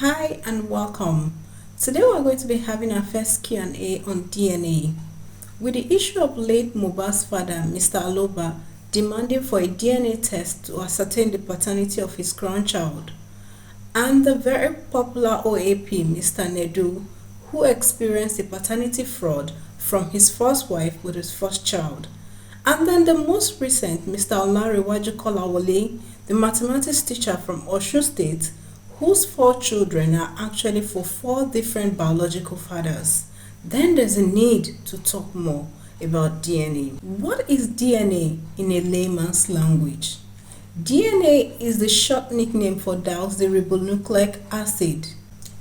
Hi and welcome. Today we're going to be having our first Q&A on DNA. With the issue of late Mohbad's father, Mr. Aloba, demanding for a DNA test to ascertain the paternity of his grandchild, and the very popular OAP, Mr. Nedu, who experienced a paternity fraud from his first wife with his first child, and then the most recent, Mr. Olarewaju Kolawole, the mathematics teacher from Osun State, whose 4 children are actually for 4 different biological fathers. Then there's a need to talk more about DNA. What is DNA in a layman's language? DNA is the short nickname for deoxyribonucleic acid.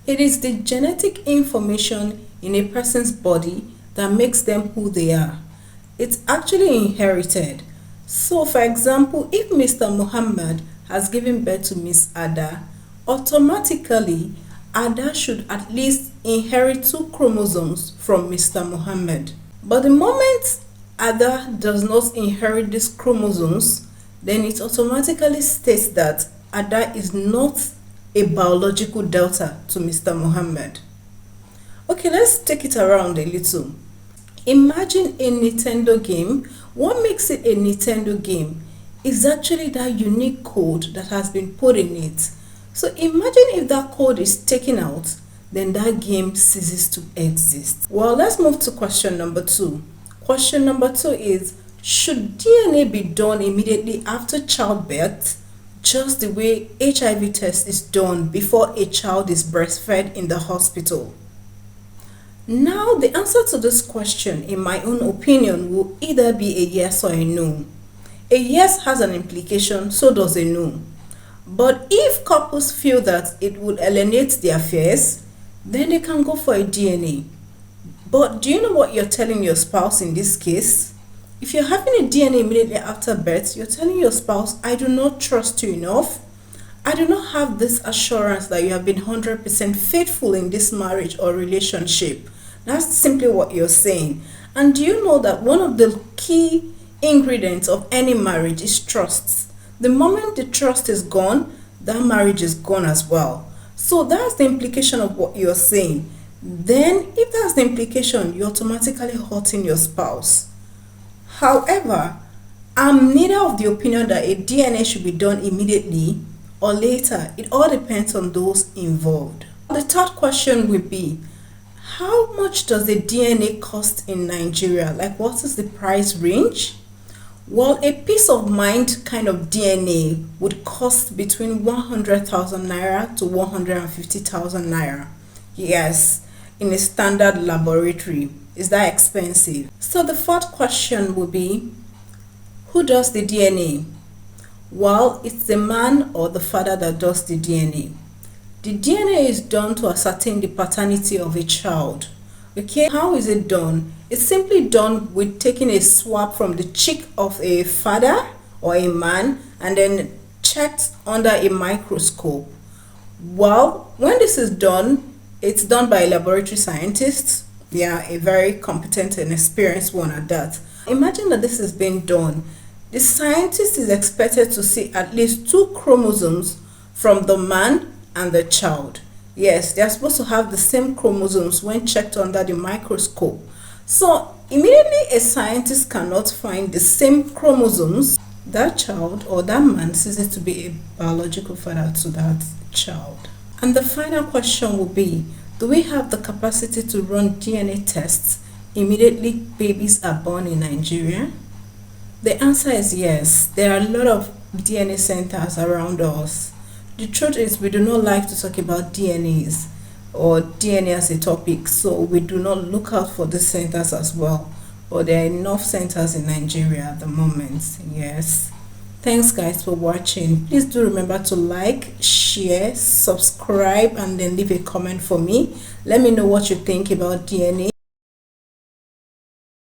It is the genetic information in a person's body that makes them who they are. It's actually inherited. So for example, if Mr. Muhammad has given birth to Miss Ada, automatically Ada should at least inherit 2 chromosomes from Mr. Muhammad. But the moment Ada does not inherit these chromosomes, then it automatically states that Ada is not a biological daughter to Mr. Muhammad. Okay, let's take it around a little. Imagine a Nintendo game. What makes it a Nintendo game is actually that unique code that has been put in it. So imagine if that code is taken out, then that game ceases to exist. Well, let's move to question number 2. Question number 2 is, should DNA be done immediately after childbirth, just the way HIV test is done before a child is breastfed in the hospital? Now, the answer to this question, in my own opinion, will either be a yes or a no. A yes has an implication, so does a no. But if couples feel that it would alienate their fears, then they can go for a DNA. But do you know what you're telling your spouse in this case? If you're having a DNA immediately after birth, you're telling your spouse, I do not trust you enough. I do not have this assurance that you have been 100% faithful in this marriage or relationship. That's simply what you're saying. And do you know that one of the key ingredients of any marriage is trust? The moment the trust is gone, that marriage is gone as well. So that's the implication of what you're saying. Then, if that's the implication, you're automatically hurting your spouse. However, I'm neither of the opinion that a DNA should be done immediately or later. It all depends on those involved. The third question would be, how much does the DNA cost in Nigeria? Like, what is the price range? Well, a peace of mind kind of DNA would cost between 100,000 naira to 150,000 naira. Yes, in a standard laboratory. Is that expensive? So the fourth question would be, who does the DNA? Well, it's the man or the father that does the DNA. The DNA is done to ascertain the paternity of a child. Okay, how is it done? It's simply done with taking a swab from the cheek of a father or a man and then checked under a microscope. Well, when this is done, it's done by a laboratory scientist. Yeah, a very competent and experienced one at that. Imagine that this is being done. The scientist is expected to see at least 2 chromosomes from the man and the child. Yes, they are supposed to have the same chromosomes when checked under the microscope. So immediately a scientist cannot find the same chromosomes, that child or that man ceases to be a biological father to that child. And the final question will be, do we have the capacity to run DNA tests immediately babies are born in Nigeria? The answer is yes. There are a lot of DNA centers around us. The truth is, we do not like to talk about DNAs or DNA as a topic, so we do not look out for the centers as well. But there are enough centers in Nigeria at the moment. Yes. Thanks guys for watching. Please do remember to like, share, subscribe, and then leave a comment for me. Let me know what you think about DNA.